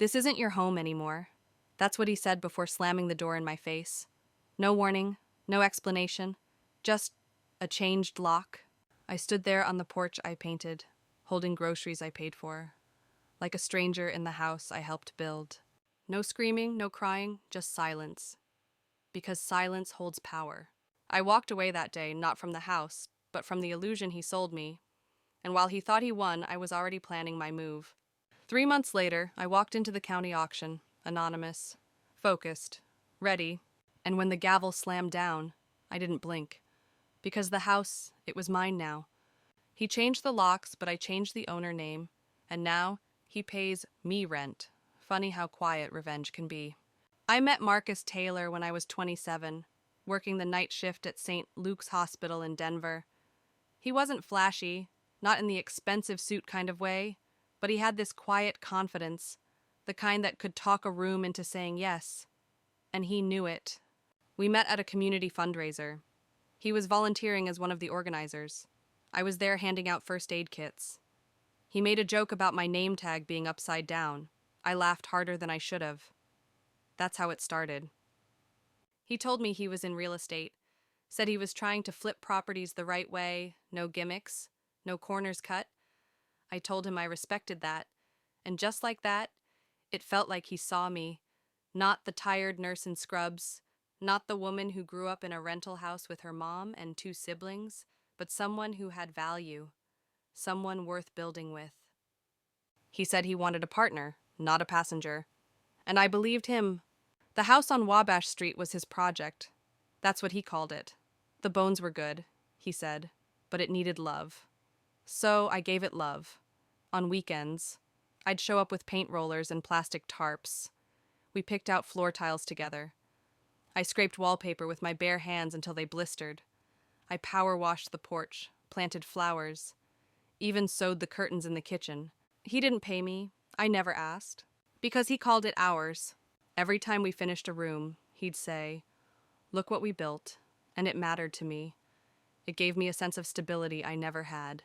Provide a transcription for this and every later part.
"This isn't your home anymore." That's what he said before slamming the door in my face. No warning, no explanation, just a changed lock. I stood there on the porch I painted, holding groceries I paid for, like a stranger in the house I helped build. No screaming, no crying, just silence. Because silence holds power. I walked away that day, not from the house, but from the illusion he sold me. And while he thought he won, I was already planning my move. 3 months later, I walked into the county auction, anonymous, focused, ready, and when the gavel slammed down, I didn't blink. Because the house, it was mine now. He changed the locks, but I changed the owner name, and now he pays me rent. Funny how quiet revenge can be. I met Marcus Taylor when I was 27, working the night shift at St. Luke's Hospital in Denver. He wasn't flashy, not in the expensive suit kind of way, but he had this quiet confidence, the kind that could talk a room into saying yes. And he knew it. We met at a community fundraiser. He was volunteering as one of the organizers. I was there handing out first aid kits. He made a joke about my name tag being upside down. I laughed harder than I should have. That's how it started. He told me he was in real estate, said he was trying to flip properties the right way, no gimmicks, no corners cut. I told him I respected that, and just like that, it felt like he saw me, not the tired nurse in scrubs, not the woman who grew up in a rental house with her mom and 2 siblings, but someone who had value, someone worth building with. He said he wanted a partner, not a passenger, and I believed him. The house on Wabash Street was his project. That's what he called it. The bones were good, he said, but it needed love. So I gave it love. On weekends, I'd show up with paint rollers and plastic tarps. We picked out floor tiles together. I scraped wallpaper with my bare hands until they blistered. I power washed the porch, planted flowers, even sewed the curtains in the kitchen. He didn't pay me. I never asked. Because he called it ours. Every time we finished a room, he'd say, "Look what we built," and it mattered to me. It gave me a sense of stability I never had.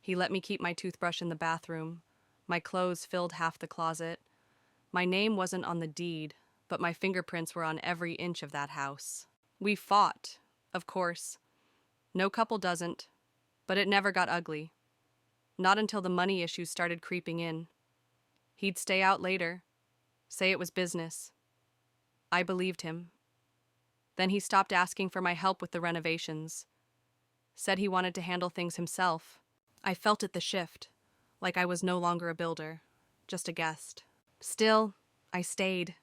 He let me keep my toothbrush in the bathroom. My clothes filled half the closet. My name wasn't on the deed, but my fingerprints were on every inch of that house. We fought, of course. No couple doesn't, but it never got ugly. Not until the money issues started creeping in. He'd stay out later, say it was business. I believed him. Then he stopped asking for my help with the renovations. Said he wanted to handle things himself. I felt it the shift, like I was no longer a builder, just a guest. Still, I stayed.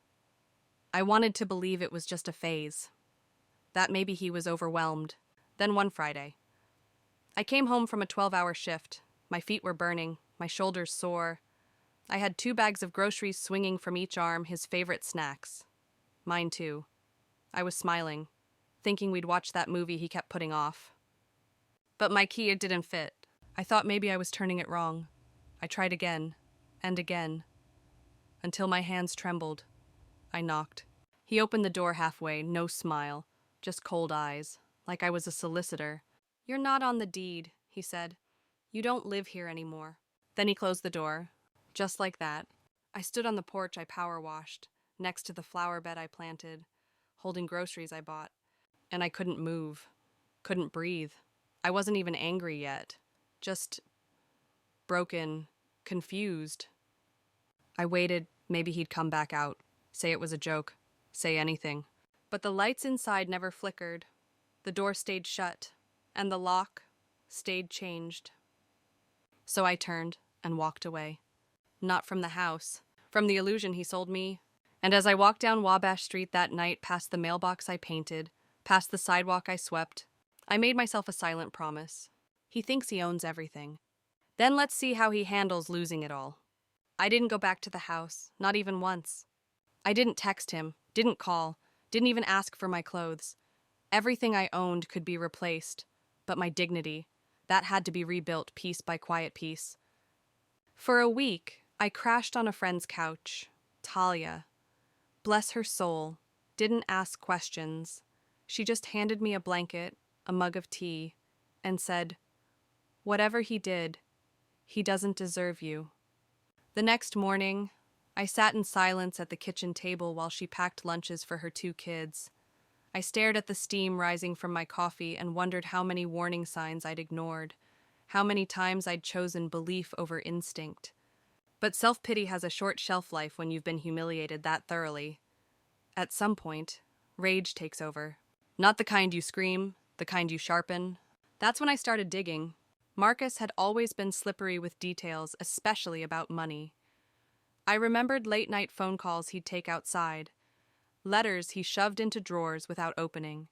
I wanted to believe it was just a phase. That maybe he was overwhelmed. Then one Friday, I came home from a 12-hour shift. My feet were burning, my shoulders sore. I had 2 bags of groceries swinging from each arm, his favorite snacks. Mine too. I was smiling, thinking we'd watch that movie he kept putting off. But my key, it didn't fit. I thought maybe I was turning it wrong. I tried again, and again, until my hands trembled. I knocked. He opened the door halfway, no smile, just cold eyes, like I was a solicitor. "You're not on the deed," he said. "You don't live here anymore." Then he closed the door, just like that. I stood on the porch I power washed, next to the flower bed I planted, holding groceries I bought, and I couldn't move, couldn't breathe. I wasn't even angry yet, just broken, confused. I waited, maybe he'd come back out, say it was a joke, say anything. But the lights inside never flickered. The door stayed shut, and the lock stayed changed. So I turned and walked away. Not from the house, from the illusion he sold me. And as I walked down Wabash Street that night, past the mailbox I painted, past the sidewalk I swept, I made myself a silent promise. He thinks he owns everything. Then let's see how he handles losing it all. I didn't go back to the house, not even once. I didn't text him, didn't call, didn't even ask for my clothes. Everything I owned could be replaced, but my dignity, that had to be rebuilt piece by quiet piece. For a week, I crashed on a friend's couch. Talia, bless her soul, didn't ask questions. She just handed me a blanket, a mug of tea, and said, "Whatever he did, he doesn't deserve you." The next morning, I sat in silence at the kitchen table while she packed lunches for her 2 kids. I stared at the steam rising from my coffee and wondered how many warning signs I'd ignored, how many times I'd chosen belief over instinct. But self-pity has a short shelf life when you've been humiliated that thoroughly. At some point, rage takes over. Not the kind you scream, the kind you sharpen. That's when I started digging. Marcus had always been slippery with details, especially about money. I remembered late-night phone calls he'd take outside, letters he shoved into drawers without opening.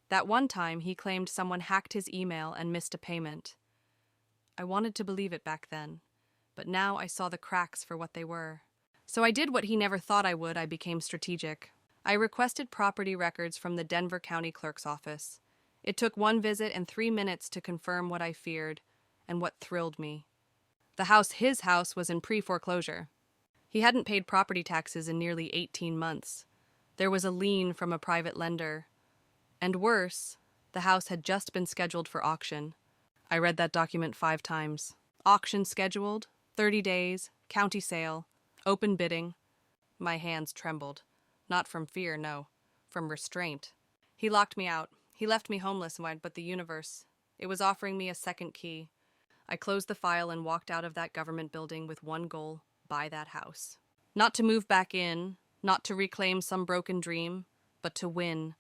That one time he claimed someone hacked his email and missed a payment. I wanted to believe it back then, but now I saw the cracks for what they were. So I did what he never thought I would. I became strategic. I requested property records from the Denver County Clerk's office. It took 1 visit and 3 minutes to confirm what I feared and what thrilled me. His house, was in pre-foreclosure. He hadn't paid property taxes in nearly 18 months. There was a lien from a private lender. And worse, the house had just been scheduled for auction. I read that document 5 times. Auction scheduled, 30 days, county sale, open bidding. My hands trembled. Not from fear, no, from restraint. He locked me out. He left me homeless, but the universe. It was offering me a second key. I closed the file and walked out of that government building with one goal: buy that house. Not to move back in, not to reclaim some broken dream, but to win,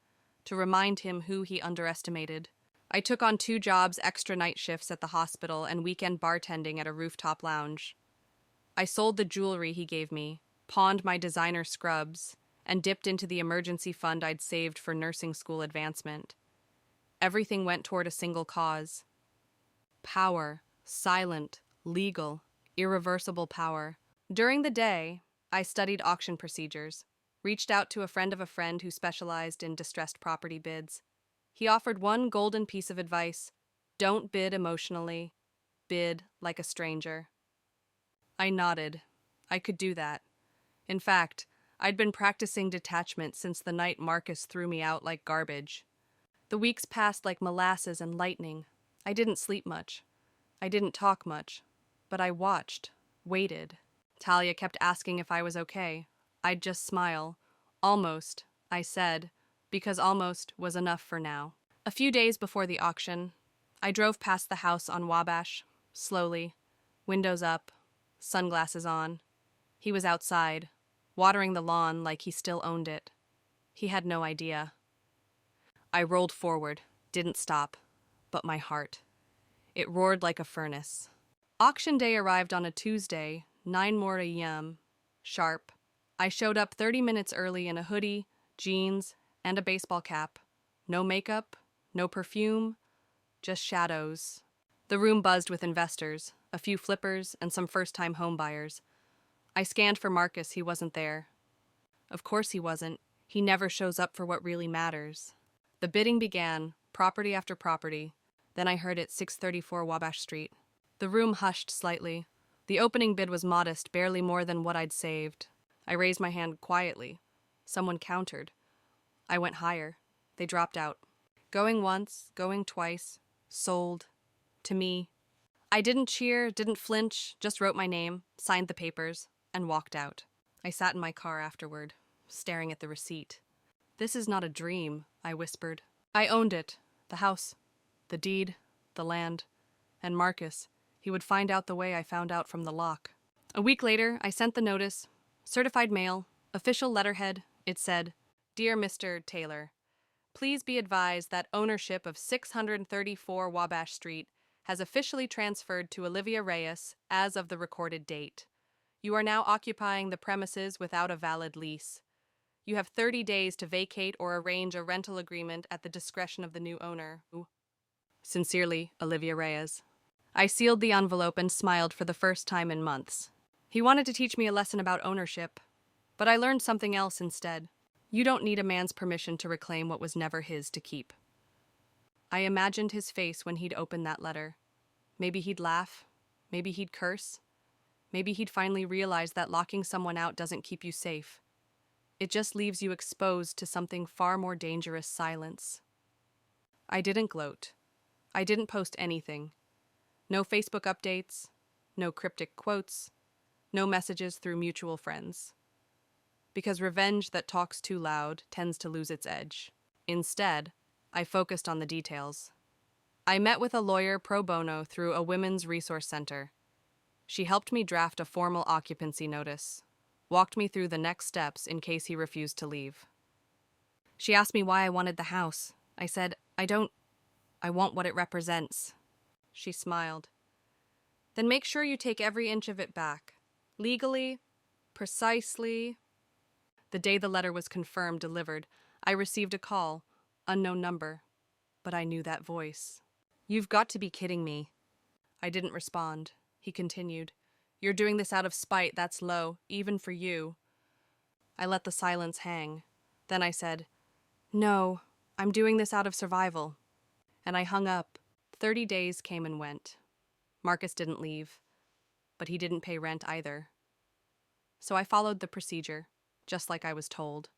to remind him who he underestimated. I took on 2 jobs, extra night shifts at the hospital and weekend bartending at a rooftop lounge. I sold the jewelry he gave me, pawned my designer scrubs, and dipped into the emergency fund I'd saved for nursing school advancement. Everything went toward a single cause. Power, silent, legal, irreversible power. During the day, I studied auction procedures, reached out to a friend of a friend who specialized in distressed property bids. He offered one golden piece of advice: don't bid emotionally, bid like a stranger. I nodded. I could do that. In fact, I'd been practicing detachment since the night Marcus threw me out like garbage. The weeks passed like molasses and lightning. I didn't sleep much. I didn't talk much. But I watched, waited. Talia kept asking if I was okay. I'd just smile. Almost, I said, because almost was enough for now. A few days before the auction, I drove past the house on Wabash, slowly, windows up, sunglasses on. He was outside, watering the lawn like he still owned it. He had no idea. I rolled forward, didn't stop, but my heart. It roared like a furnace. Auction day arrived on a Tuesday, 9 a.m., sharp. I showed up 30 minutes early in a hoodie, jeans, and a baseball cap. No makeup, no perfume, just shadows. The room buzzed with investors, a few flippers, and some first-time homebuyers. I scanned for Marcus. He wasn't there. Of course he wasn't. He never shows up for what really matters. The bidding began, property after property. Then I heard it, 634 Wabash Street. The room hushed slightly. The opening bid was modest, barely more than what I'd saved. I raised my hand quietly. Someone countered. I went higher. They dropped out. Going once, going twice. Sold. To me. I didn't cheer, didn't flinch, just wrote my name, signed the papers, and walked out. I sat in my car afterward, staring at the receipt. This is not a dream, I whispered. I owned it. The house. The deed. The land. And Marcus. He would find out the way I found out from the lock. A week later, I sent the notice. Certified mail. Official letterhead. It said, "Dear Mr. Taylor, please be advised that ownership of 634 Wabash Street has officially transferred to Olivia Reyes as of the recorded date. You are now occupying the premises without a valid lease. You have 30 days to vacate or arrange a rental agreement at the discretion of the new owner. Sincerely, Olivia Reyes." I sealed the envelope and smiled for the first time in months. He wanted to teach me a lesson about ownership, but I learned something else instead. You don't need a man's permission to reclaim what was never his to keep. I imagined his face when he'd open that letter. Maybe he'd laugh. Maybe he'd curse. Maybe he'd finally realize that locking someone out doesn't keep you safe. It just leaves you exposed to something far more dangerous: silence. I didn't gloat. I didn't post anything. No Facebook updates. No cryptic quotes. No messages through mutual friends. Because revenge that talks too loud tends to lose its edge. Instead, I focused on the details. I met with a lawyer pro bono through a women's resource center. She helped me draft a formal occupancy notice, walked me through the next steps in case he refused to leave. She asked me why I wanted the house. I said, I want what it represents. She smiled. Then make sure you take every inch of it back. Legally, precisely. The day the letter was confirmed delivered, I received a call, unknown number, but I knew that voice. You've got to be kidding me. I didn't respond. He continued. You're doing this out of spite, that's low, even for you. I let the silence hang. Then I said, No, I'm doing this out of survival. And I hung up. 30 days came and went. Marcus didn't leave, but he didn't pay rent either. So I followed the procedure, just like I was told.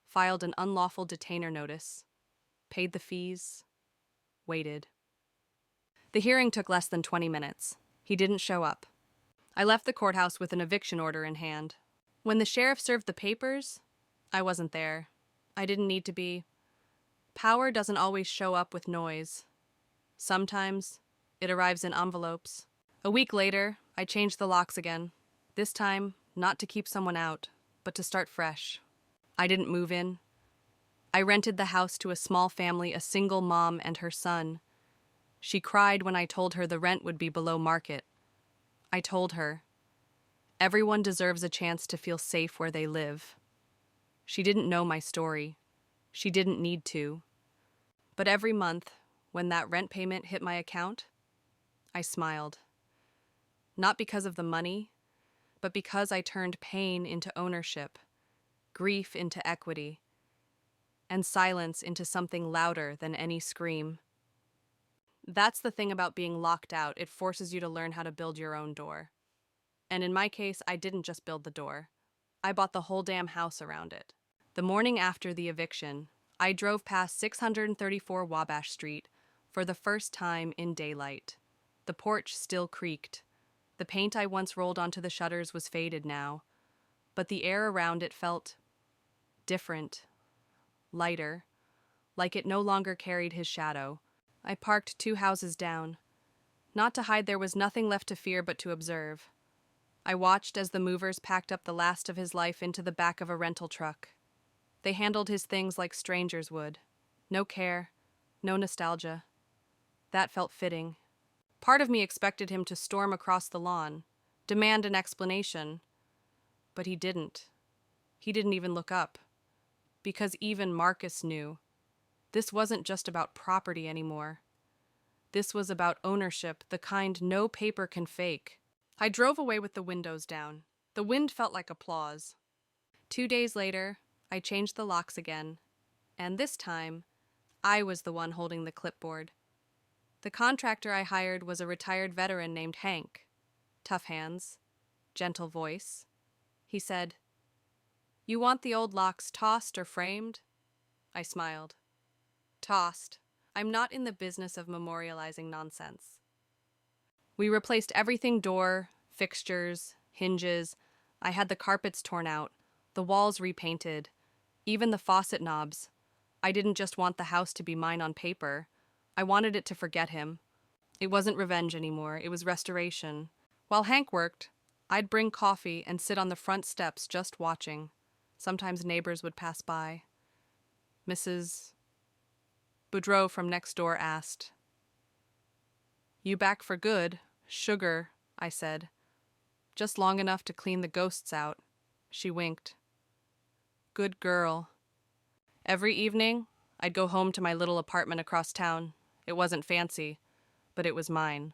Filed an unlawful detainer notice, paid the fees, waited. The hearing took less than 20 minutes. He didn't show up. I left the courthouse with an eviction order in hand. When the sheriff served the papers, I wasn't there. I didn't need to be. Power doesn't always show up with noise. Sometimes it arrives in envelopes. A week later, I changed the locks again. This time, not to keep someone out, but to start fresh. I didn't move in. I rented the house to a small family, a single mom and her son. She cried when I told her the rent would be below market. I told her, everyone deserves a chance to feel safe where they live. She didn't know my story. She didn't need to. But every month, when that rent payment hit my account, I smiled. Not because of the money, but because I turned pain into ownership, grief into equity, and silence into something louder than any scream. That's the thing about being locked out. It forces you to learn how to build your own door. And in my case, I didn't just build the door. I bought the whole damn house around it. The morning after the eviction, I drove past 634 Wabash Street for the first time in daylight. The porch still creaked. The paint I once rolled onto the shutters was faded now, but the air around it felt different, lighter, like it no longer carried his shadow. I parked 2 houses down. Not to hide, there was nothing left to fear but to observe. I watched as the movers packed up the last of his life into the back of a rental truck. They handled his things like strangers would. No care, no nostalgia. That felt fitting. Part of me expected him to storm across the lawn, demand an explanation. But he didn't. He didn't even look up. Because even Marcus knew. This wasn't just about property anymore. This was about ownership, the kind no paper can fake. I drove away with the windows down. The wind felt like applause. 2 days later, I changed the locks again, and this time, I was the one holding the clipboard. The contractor I hired was a retired veteran named Hank. Tough hands, gentle voice. He said, "You want the old locks tossed or framed?" I smiled. Tossed. I'm not in the business of memorializing nonsense. We replaced everything: door, fixtures, hinges. I had the carpets torn out, the walls repainted, even the faucet knobs. I didn't just want the house to be mine on paper. I wanted it to forget him. It wasn't revenge anymore, it was restoration. While Hank worked, I'd bring coffee and sit on the front steps just watching. Sometimes neighbors would pass by. Mrs. Boudreau from next door asked, "You back for good?" "Sugar," I said. "Just long enough to clean the ghosts out." She winked. Good girl. Every evening, I'd go home to my little apartment across town. It wasn't fancy, but it was mine.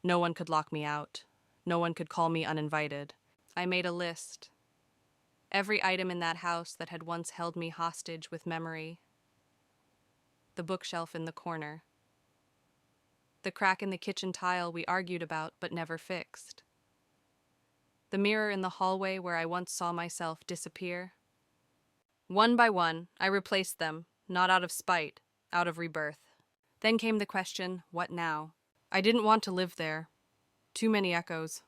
No one could lock me out. No one could call me uninvited. I made a list. Every item in that house that had once held me hostage with memory. The bookshelf in the corner. The crack in the kitchen tile we argued about but never fixed. The mirror in the hallway where I once saw myself disappear. One by one, I replaced them, not out of spite, out of rebirth. Then came the question, what now? I didn't want to live there. Too many echoes.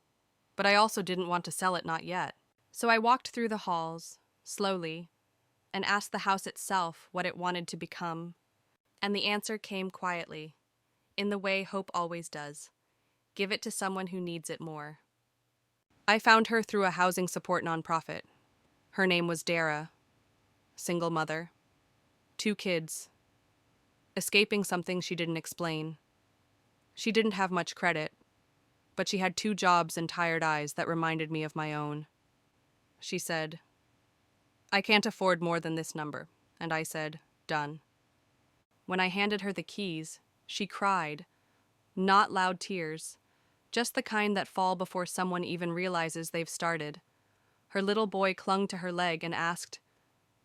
but I also didn't want to sell it not yet. So I walked through the halls, slowly, and asked the house itself what it wanted to become. And the answer came quietly, in the way hope always does. Give it to someone who needs it more. I found her through a housing support nonprofit. Her name was Dara, single mother, 2 kids, escaping something she didn't explain. She didn't have much credit, but she had 2 jobs and tired eyes that reminded me of my own. She said, "I can't afford more than this number," and I said, "Done." When I handed her the keys, she cried, not loud tears, just the kind that fall before someone even realizes they've started. Her little boy clung to her leg and asked,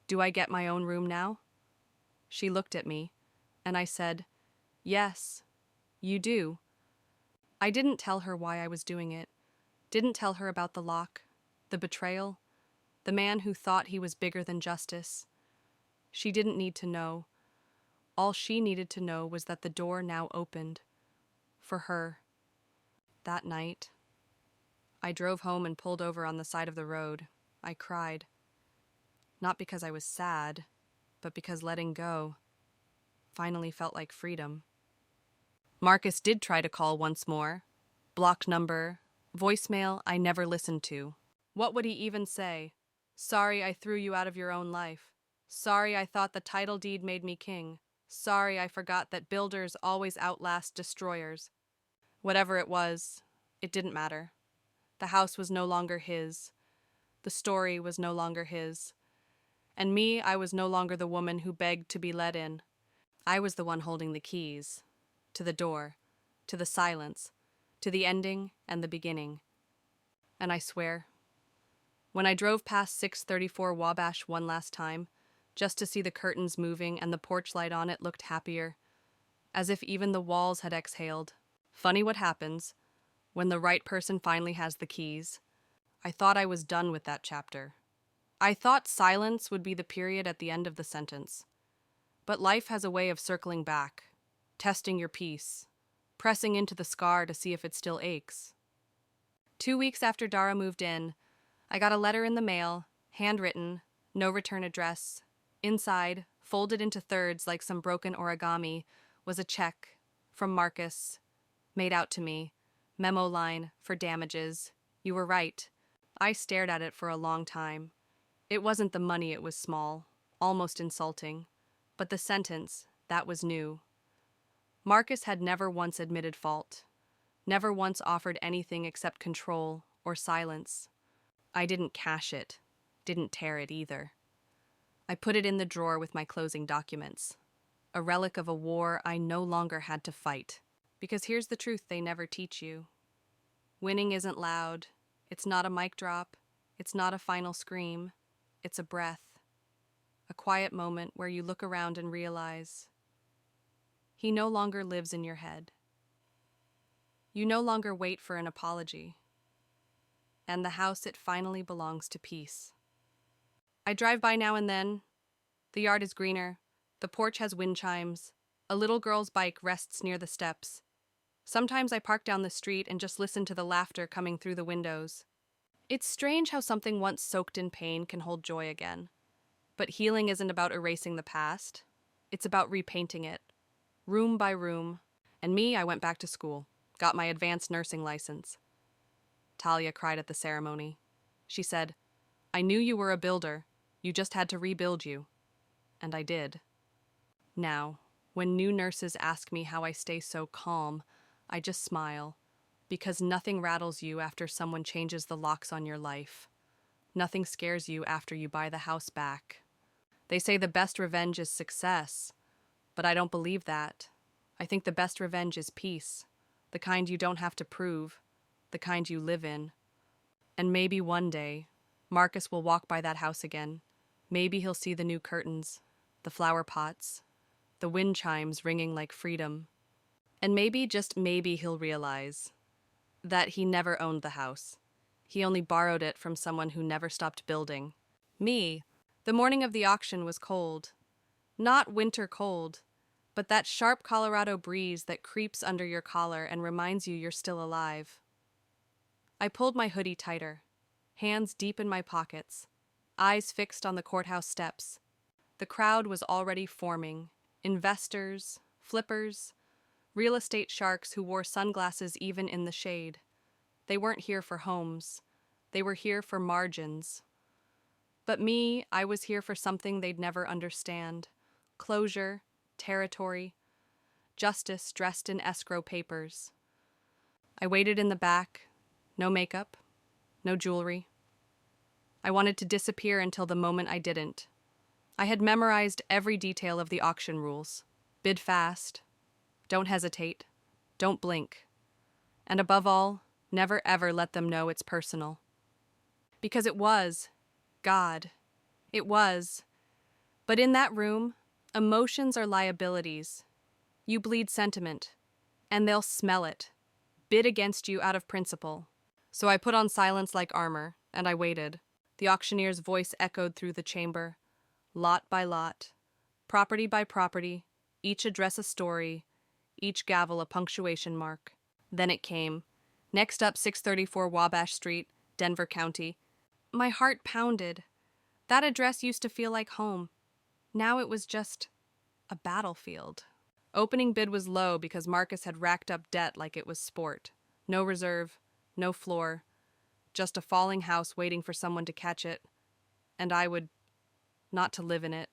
"Do I get my own room now?" She looked at me, and I said, "Yes, you do." I didn't tell her why I was doing it, didn't tell her about the lock, the betrayal, the man who thought he was bigger than justice. She didn't need to know. All she needed to know was that the door now opened. For her. That night, I drove home and pulled over on the side of the road. I cried. Not because I was sad, but because letting go finally felt like freedom. Marcus did try to call once more. Blocked number, voicemail I never listened to. What would he even say? "Sorry I threw you out of your own life. Sorry I thought the title deed made me king. Sorry I forgot that builders always outlast destroyers." Whatever it was, it didn't matter. The house was no longer his. The story was no longer his. And me, I was no longer the woman who begged to be let in. I was the one holding the keys. To the door. To the silence. To the ending and the beginning. And I swear, when I drove past 634 Wabash one last time, just to see the curtains moving and the porch light on it looked happier, as if even the walls had exhaled. Funny what happens when the right person finally has the keys. I thought I was done with that chapter. I thought silence would be the period at the end of the sentence. But life has a way of circling back, testing your peace, pressing into the scar to see if it still aches. 2 weeks after Dara moved in, I got a letter in the mail, handwritten, no return address. Inside, folded into thirds like some broken origami, was a check from Marcus, made out to me, memo line for damages. You were right. I stared at it for a long time. It wasn't the money, it was small, almost insulting. But the sentence, that was new. Marcus had never once admitted fault, never once offered anything except control or silence. I didn't cash it, didn't tear it either. I put it in the drawer with my closing documents, a relic of a war I no longer had to fight. Because here's the truth they never teach you. Winning isn't loud, it's not a mic drop, it's not a final scream, it's a breath. A quiet moment where you look around and realize he no longer lives in your head. You no longer wait for an apology. And the house, it finally belongs to peace. I drive by now and then. The yard is greener. The porch has wind chimes. A little girl's bike rests near the steps. Sometimes I park down the street and just listen to the laughter coming through the windows. It's strange how something once soaked in pain can hold joy again. But healing isn't about erasing the past. It's about repainting it, room by room. And me, I went back to school, got my advanced nursing license. Talia cried at the ceremony. She said, "I knew you were a builder. You just had to rebuild you." And I did. Now, when new nurses ask me how I stay so calm, I just smile, because nothing rattles you after someone changes the locks on your life. Nothing scares you after you buy the house back. They say the best revenge is success, but I don't believe that. I think the best revenge is peace, the kind you don't have to prove, the kind you live in. And maybe one day, Marcus will walk by that house again. Maybe he'll see the new curtains, the flower pots, the wind chimes ringing like freedom. And maybe, just maybe, he'll realize that he never owned the house. He only borrowed it from someone who never stopped building. Me. The morning of the auction was cold. Not winter cold, but that sharp Colorado breeze that creeps under your collar and reminds you you're still alive. I pulled my hoodie tighter, hands deep in my pockets, eyes fixed on the courthouse steps. The crowd was already forming. Investors, flippers, real estate sharks who wore sunglasses even in the shade. They weren't here for homes. They were here for margins. But me, I was here for something they'd never understand. Closure, territory, justice dressed in escrow papers. I waited in the back. No makeup, no jewelry. I wanted to disappear until the moment I didn't. I had memorized every detail of the auction rules. Bid fast. Don't hesitate. Don't blink. And above all, never ever let them know it's personal. Because it was. God. It was. But in that room, emotions are liabilities. You bleed sentiment, and they'll smell it. Bid against you out of principle. So I put on silence like armor, and I waited. The auctioneer's voice echoed through the chamber. Lot by lot, property by property, each address a story, each gavel a punctuation mark. Then it came. Next up, 634 Wabash Street, Denver County. My heart pounded. That address used to feel like home. Now it was just a battlefield. Opening bid was low because Marcus had racked up debt like it was sport. No reserve, no floor, just a falling house waiting for someone to catch it. And I would, not to live in it,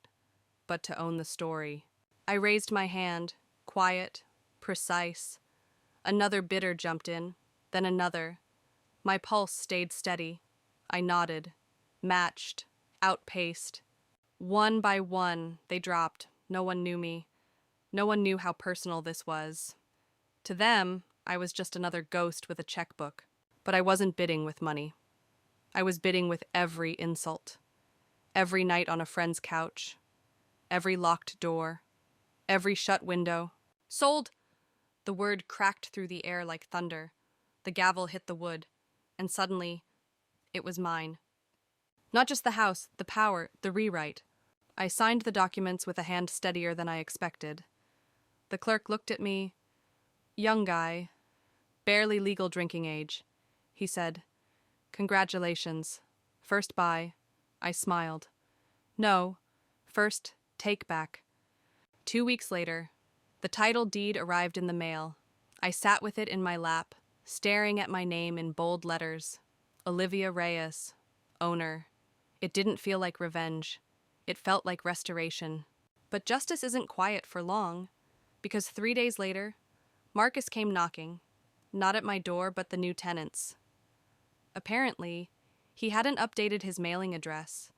but to own the story. I raised my hand, quiet, precise. Another bidder jumped in, then another. My pulse stayed steady. I nodded, matched, outpaced. One by one, they dropped. No one knew me. No one knew how personal this was. To them, I was just another ghost with a checkbook. But I wasn't bidding with money. I was bidding with every insult. Every night on a friend's couch. Every locked door. Every shut window. Sold! The word cracked through the air like thunder. The gavel hit the wood. And suddenly, it was mine. Not just the house, the power, the rewrite. I signed the documents with a hand steadier than I expected. The clerk looked at me. Young guy. Barely legal drinking age. He said, "Congratulations. First buy." I smiled. "No. First, take back." 2 weeks later, the title deed arrived in the mail. I sat with it in my lap, staring at my name in bold letters. Olivia Reyes, owner. It didn't feel like revenge. It felt like restoration. But justice isn't quiet for long, because 3 days later, Marcus came knocking, not at my door but the new tenant's. Apparently, he hadn't updated his mailing address.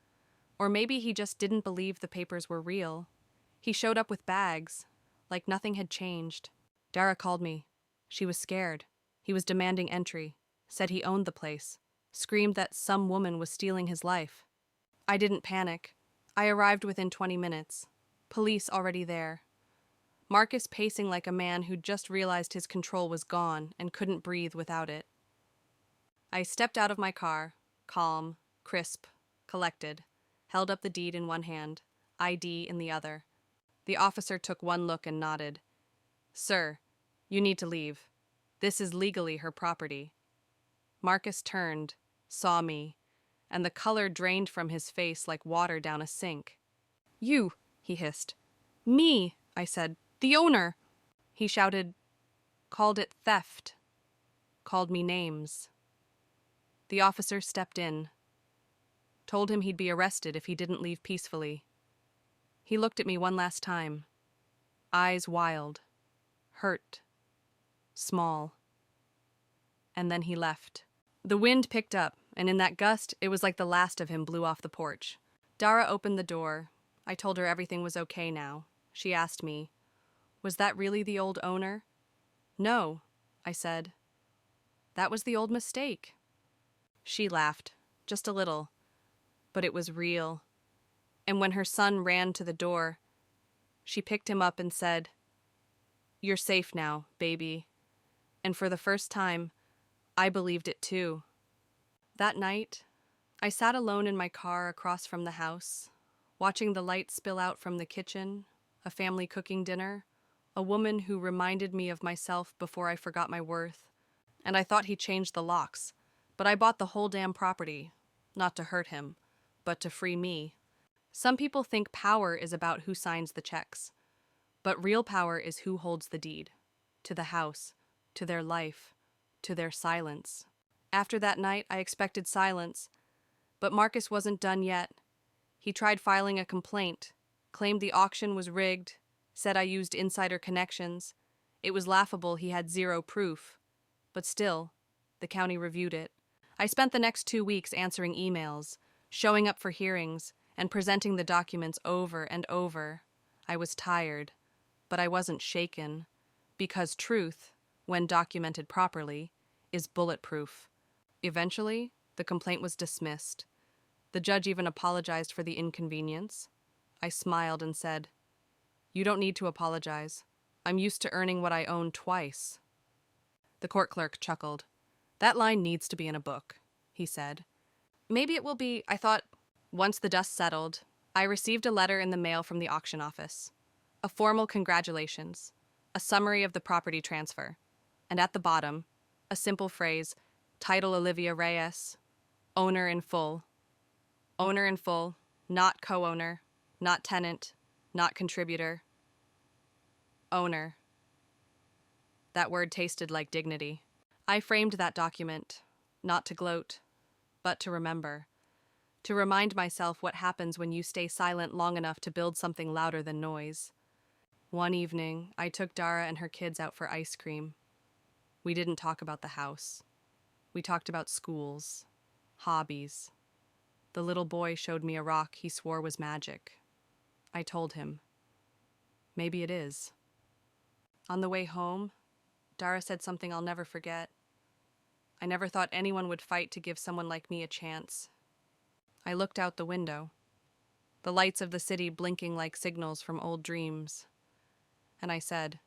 Or maybe he just didn't believe the papers were real. He showed up with bags, like nothing had changed. Dara called me. She was scared. He was demanding entry, said he owned the place, screamed that some woman was stealing his life. I didn't panic. I arrived within 20 minutes. Police already there. Marcus pacing like a man who'd just realized his control was gone and couldn't breathe without it. I stepped out of my car, calm, crisp, collected, held up the deed in one hand, ID in the other. The officer took one look and nodded. "Sir, you need to leave. This is legally her property." Marcus turned, saw me, and the color drained from his face like water down a sink. "You," he hissed. "Me," I said. "The owner." He shouted, called it theft, called me names. The officer stepped in, told him he'd be arrested if he didn't leave peacefully. He looked at me one last time, eyes wild, hurt, small. And then he left. The wind picked up, and in that gust, it was like the last of him blew off the porch. Dara opened the door. I told her everything was okay now. She asked me, "Was that really the old owner?" "No," I said. "That was the old mistake." She laughed, just a little, but it was real. And when her son ran to the door, she picked him up and said, "You're safe now, baby." And for the first time, I believed it too. That night, I sat alone in my car across from the house, watching the light spill out from the kitchen, a family cooking dinner, a woman who reminded me of myself before I forgot my worth. And I thought he changed the locks, But I bought the whole damn property, not to hurt him, but to free me. Some people think power is about who signs the checks, but real power is who holds the deed. To the house, to their life, to their silence. After that night, I expected silence, but Marcus wasn't done yet. He tried filing a complaint, claimed the auction was rigged, said I used insider connections. It was laughable he had zero proof. But still, the county reviewed it. I spent the next 2 weeks answering emails, showing up for hearings, and presenting the documents over and over. I was tired, but I wasn't shaken, because truth, when documented properly, is bulletproof. Eventually, the complaint was dismissed. The judge even apologized for the inconvenience. I smiled and said, "You don't need to apologize. I'm used to earning what I own twice." The court clerk chuckled. "That line needs to be in a book," he said. "Maybe it will be," I thought. Once the dust settled, I received a letter in the mail from the auction office. A formal congratulations, a summary of the property transfer, and at the bottom, a simple phrase, title Olivia Reyes, owner in full. Owner in full, not co-owner, not tenant, not contributor. Owner. That word tasted like dignity. I framed that document, not to gloat, but to remember. To remind myself what happens when you stay silent long enough to build something louder than noise. One evening, I took Dara and her kids out for ice cream. We didn't talk about the house. We talked about schools, hobbies. The little boy showed me a rock he swore was magic. I told him, "Maybe it is." On the way home, Dara said something I'll never forget. "I never thought anyone would fight to give someone like me a chance." I looked out the window, the lights of the city blinking like signals from old dreams, and I said,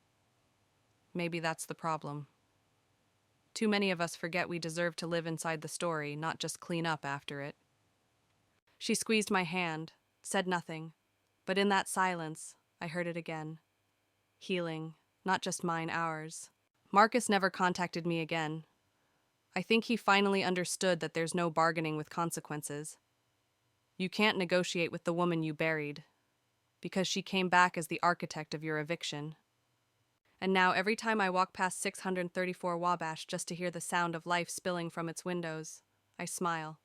"Maybe that's the problem." Too many of us forget we deserve to live inside the story, not just clean up after it. She squeezed my hand, said nothing, but in that silence, I heard it again. Healing, not just mine, ours. Marcus never contacted me again. I think he finally understood that there's no bargaining with consequences. You can't negotiate with the woman you buried, because she came back as the architect of your eviction. And now every time I walk past 634 Wabash just to hear the sound of life spilling from its windows, I smile.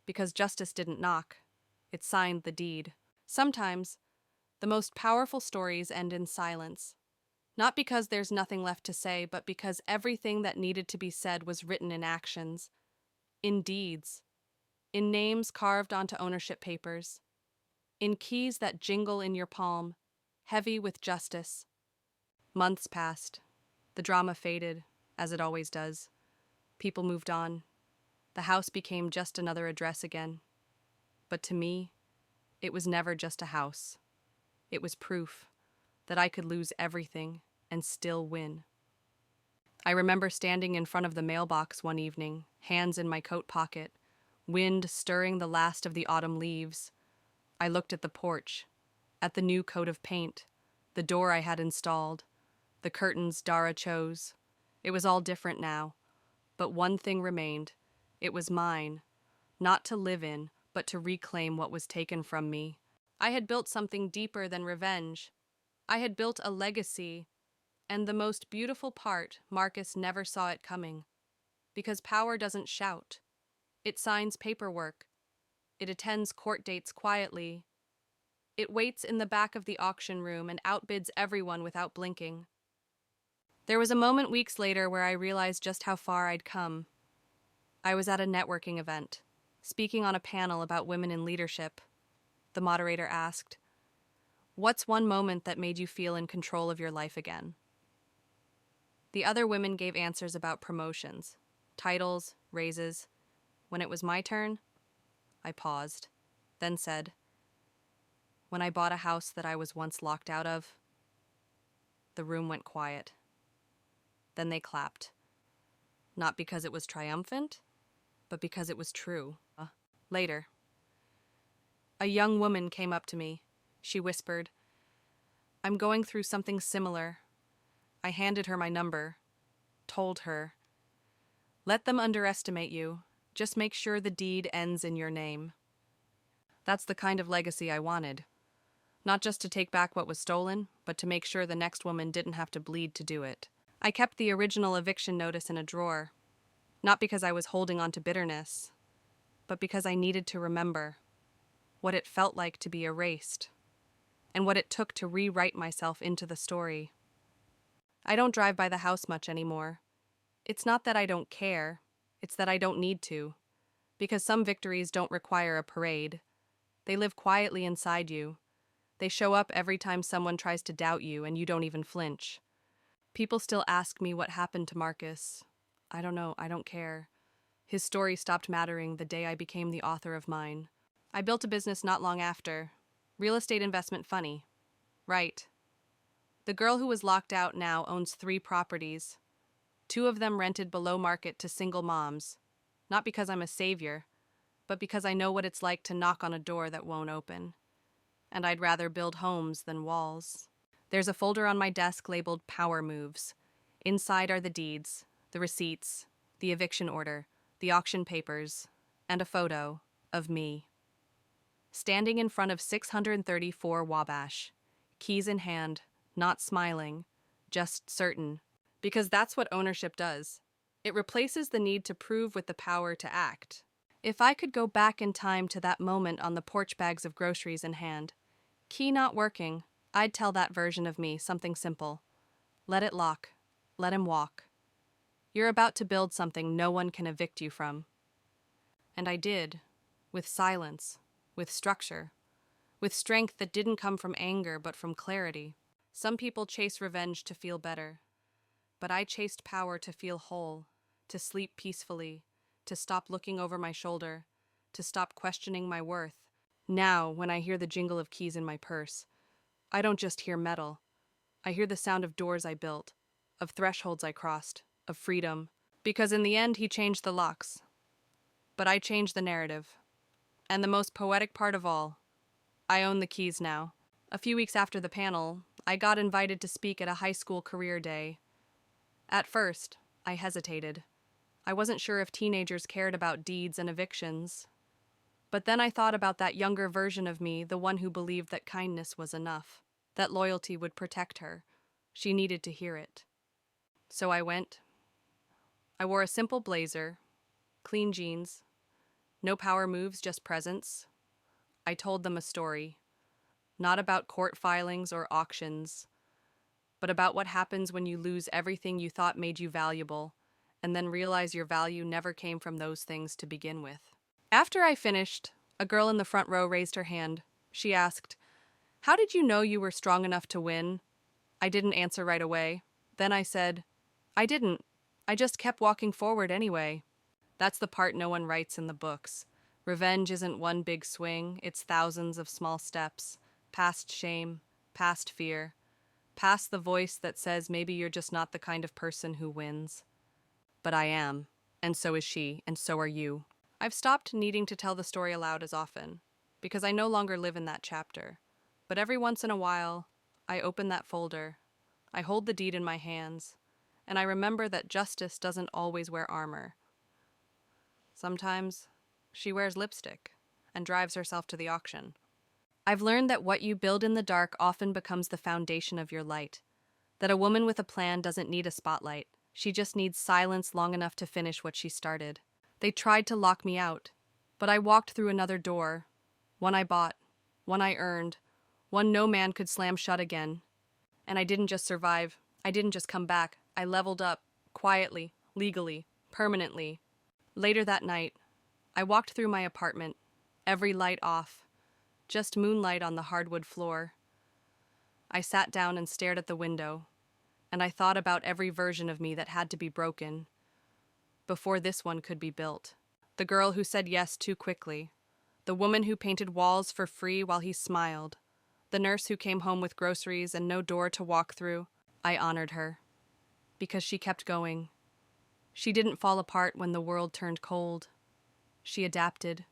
Because justice didn't knock, it signed the deed. Sometimes, the most powerful stories end in silence. Not because there's nothing left to say, but because everything that needed to be said was written in actions, in deeds, in names carved onto ownership papers, in keys that jingle in your palm, heavy with justice. Months passed. The drama faded, as it always does. People moved on. The house became just another address again. But to me, it was never just a house. It was proof that I could lose everything and still win. I remember standing in front of the mailbox one evening, hands in my coat pocket, wind stirring the last of the autumn leaves. I looked at the porch, at the new coat of paint, the door I had installed, the curtains Dara chose. It was all different now, but one thing remained. It was mine, not to live in, but to reclaim what was taken from me. I had built something deeper than revenge. I had built a legacy, and the most beautiful part, Marcus never saw it coming. Because power doesn't shout. It signs paperwork. It attends court dates quietly. It waits in the back of the auction room and outbids everyone without blinking. There was a moment weeks later where I realized just how far I'd come. I was at a networking event, speaking on a panel about women in leadership. The moderator asked, "What's one moment that made you feel in control of your life again?" The other women gave answers about promotions, titles, raises. When it was my turn, I paused, then said, "When I bought a house that I was once locked out of." The room went quiet. Then they clapped. Not because it was triumphant, but because it was true. Later, a young woman came up to me. She whispered, "I'm going through something similar." I handed her my number, told her, "Let them underestimate you. Just make sure the deed ends in your name. That's the kind of legacy I wanted. Not just to take back what was stolen, but to make sure the next woman didn't have to bleed to do it. I kept the original eviction notice in a drawer, not because I was holding on to bitterness, but because I needed to remember what it felt like to be erased, and what it took to rewrite myself into the story. I don't drive by the house much anymore. It's not that I don't care, it's that I don't need to, because some victories don't require a parade. They live quietly inside you. They show up every time someone tries to doubt you and you don't even flinch. People still ask me what happened to Marcus. I don't know, I don't care. His story stopped mattering the day I became the author of mine. I built a business not long after. Real estate investment funny. Right. The girl who was locked out now owns 3 properties. 2 of them rented below market to single moms. Not because I'm a savior, but because I know what it's like to knock on a door that won't open. And I'd rather build homes than walls. There's a folder on my desk labeled Power Moves. Inside are the deeds, the receipts, the eviction order, the auction papers, and a photo of me. Standing in front of 634 Wabash, keys in hand, not smiling, just certain. Because that's what ownership does. It replaces the need to prove with the power to act. If I could go back in time to that moment on the porch, bags of groceries in hand, key not working, I'd tell that version of me something simple. Let it lock. Let him walk. You're about to build something no one can evict you from. And I did, with silence, with structure, with strength that didn't come from anger but from clarity. Some people chase revenge to feel better, but I chased power to feel whole, to sleep peacefully, to stop looking over my shoulder, to stop questioning my worth. Now, when I hear the jingle of keys in my purse, I don't just hear metal. I hear the sound of doors I built, of thresholds I crossed, of freedom. Because in the end, he changed the locks. But I changed the narrative. And the most poetic part of all, I own the keys now. A few weeks after the panel, I got invited to speak at a high school career day. At first, I hesitated. I wasn't sure if teenagers cared about deeds and evictions. But then I thought about that younger version of me, the one who believed that kindness was enough, that loyalty would protect her. She needed to hear it. So I went. I wore a simple blazer, clean jeans, no power moves, just presence. I told them a story, not about court filings or auctions, but about what happens when you lose everything you thought made you valuable, and then realize your value never came from those things to begin with. After I finished, a girl in the front row raised her hand. She asked, "How did you know you were strong enough to win?" I didn't answer right away. Then I said, "I didn't. I just kept walking forward anyway." That's the part no one writes in the books. Revenge isn't one big swing, it's thousands of small steps, past shame, past fear, past the voice that says maybe you're just not the kind of person who wins. But I am, and so is she, and so are you. I've stopped needing to tell the story aloud as often, because I no longer live in that chapter. But every once in a while, I open that folder, I hold the deed in my hands, and I remember that justice doesn't always wear armor. Sometimes, she wears lipstick and drives herself to the auction. I've learned that what you build in the dark often becomes the foundation of your light. That a woman with a plan doesn't need a spotlight. She just needs silence long enough to finish what she started. They tried to lock me out, but I walked through another door. One I bought, one I earned, one no man could slam shut again. And I didn't just survive. I didn't just come back. I leveled up, quietly, legally, permanently. Later that night, I walked through my apartment, every light off, just moonlight on the hardwood floor. I sat down and stared at the window, and I thought about every version of me that had to be broken before this one could be built. The girl who said yes too quickly, the woman who painted walls for free while he smiled, the nurse who came home with groceries and no door to walk through. I honored her, because she kept going. She didn't fall apart when the world turned cold. She adapted.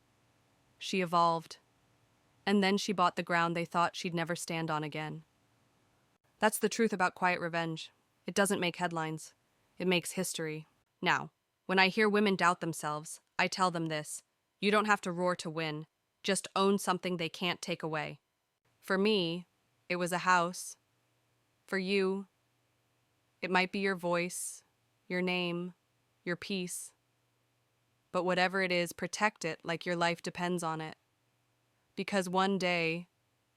She evolved. And then she bought the ground they thought she'd never stand on again. That's the truth about quiet revenge. It doesn't make headlines. It makes history. Now, when I hear women doubt themselves, I tell them this. You don't have to roar to win. Just own something they can't take away. For me, it was a house. For you, it might be your voice, your name, your peace. But whatever it is, protect it like your life depends on it. Because one day,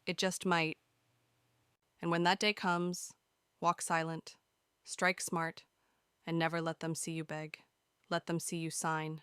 it just might. And when that day comes, walk silent, strike smart, and never let them see you beg. Let them see you sign.